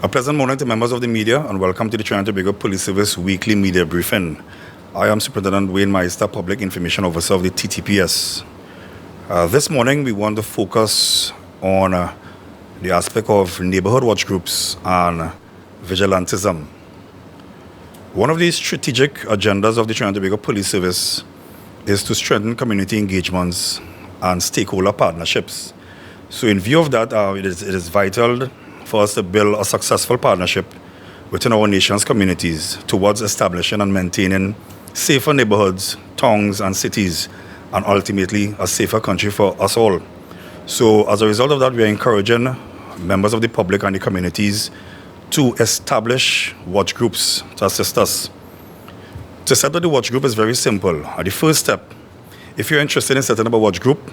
A pleasant morning to members of the media and welcome to the Trinidad and Tobago Police Service weekly media briefing. I am Superintendent Mystar, Public Information Officer of the TTPS. This morning we want to focus on the aspect of neighborhood watch groups and vigilantism. One of the strategic agendas of the Trinidad and Tobago Police Service is to strengthen community engagements and stakeholder partnerships. So in view of that, it is vital for us to build a successful partnership within our nation's communities towards establishing and maintaining safer neighborhoods, towns and cities, and ultimately a safer country for us all. So as a result of that, we are encouraging members of the public and the communities to establish watch groups to assist us. To set up the watch group is very simple. The first step, if you're interested in setting up a watch group,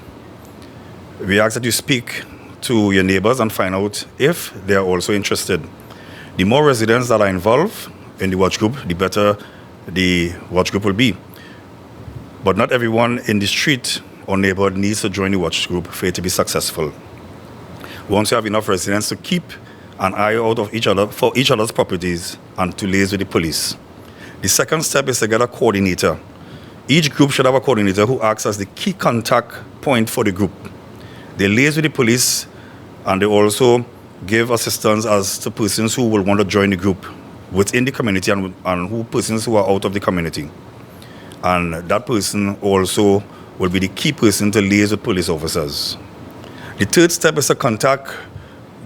we ask that you speak to your neighbors and find out if they are also interested. The more residents that are involved in the watch group, the better the watch group will be. But not everyone in the street or neighborhood needs to join the watch group for it to be successful. Once you have enough residents to keep an eye out of each other for each other's properties and to liaise with the police. The second step is to get a coordinator. Each group should have a coordinator who acts as the key contact point for the group. They liaise with the police and they also give assistance as to persons who will want to join the group within the community and persons who are out of the community. And that person also will be the key person to liaise with police officers. The third step is to contact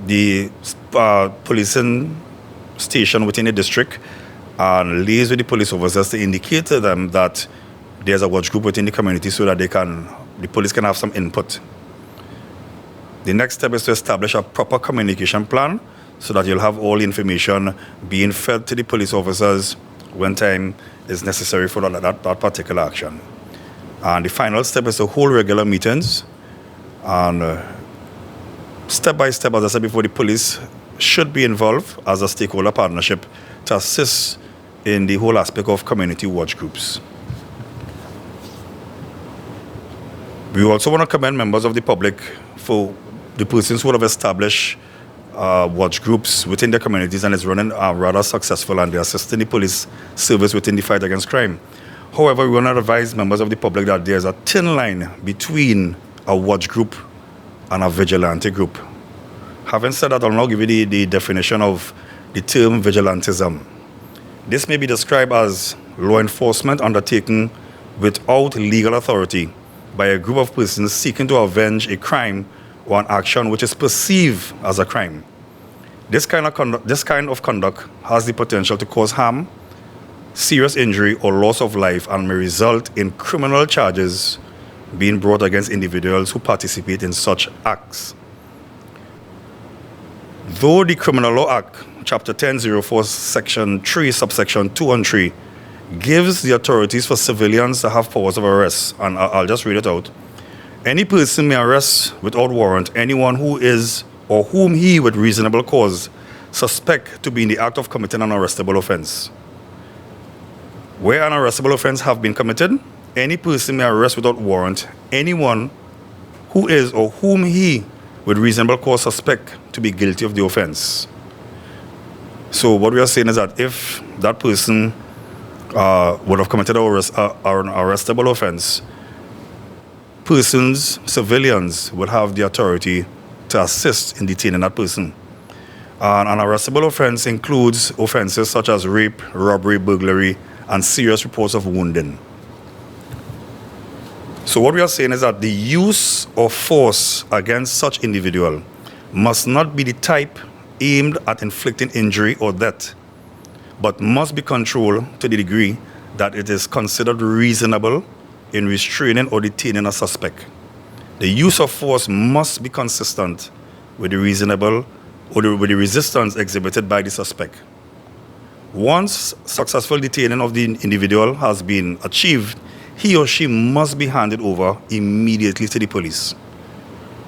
the policing station within the district and liaise with the police officers to indicate to them that there's a watch group within the community so that the police can have some input. The next step is to establish a proper communication plan so that you'll have all the information being fed to the police officers when time is necessary for that particular action. And the final step is to hold regular meetings. And step by step, as I said before, the police should be involved as a stakeholder partnership to assist in the whole aspect of community watch groups. We also want to commend members of the public for the persons who have established watch groups within their communities and is running rather successful and they're assisting the police service within the fight against crime. However, we want to advise members of the public that there's a thin line between a watch group and a vigilante group. Having said that, I'll now give you the definition of the term vigilantism. This may be described as law enforcement undertaken without legal authority by a group of persons seeking to avenge a crime or an action which is perceived as a crime. This kind of conduct has the potential to cause harm, serious injury or loss of life and may result in criminal charges being brought against individuals who participate in such acts. Though the Criminal Law Act, Chapter 1004, Section 3, Subsection 2 and 3, gives the authorities for civilians to have powers of arrest, and I'll just read it out. Any person may arrest without warrant anyone who is or whom he with reasonable cause suspect to be in the act of committing an arrestable offense. Where an arrestable offense have been committed, any person may arrest without warrant anyone who is or whom he with reasonable cause suspect to be guilty of the offense. So what we are saying is that if that person would have committed an arrestable offense, persons, civilians, would have the authority to assist in detaining that person. And an arrestable offense includes offenses such as rape, robbery, burglary, and serious reports of wounding. So what we are saying is that the use of force against such individual must not be the type aimed at inflicting injury or death, but must be controlled to the degree that it is considered reasonable in restraining or detaining a suspect. The use of force must be consistent with the reasonable or with the resistance exhibited by the suspect. Once successful detaining of the individual has been achieved, he or she must be handed over immediately to the police.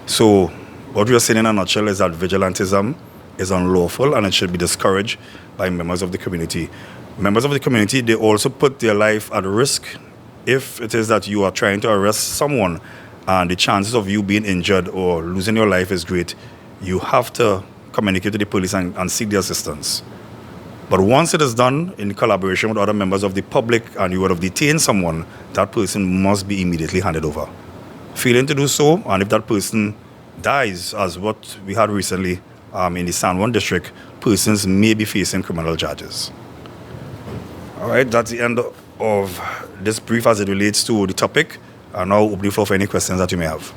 So what we are saying in a nutshell is that vigilantism is unlawful and it should be discouraged by members of the community. Members of the community, they also put their life at risk if it is that you are trying to arrest someone and the chances of you being injured or losing your life is great. You have to communicate to the police and seek their assistance. But once it is done in collaboration with other members of the public and you would have detained someone, that person must be immediately handed over. Failing to do so, and if that person dies, as what we had recently in the San Juan district, persons may be facing criminal charges. All right, that's the end of this brief as it relates to the topic. I now open the floor for any questions that you may have.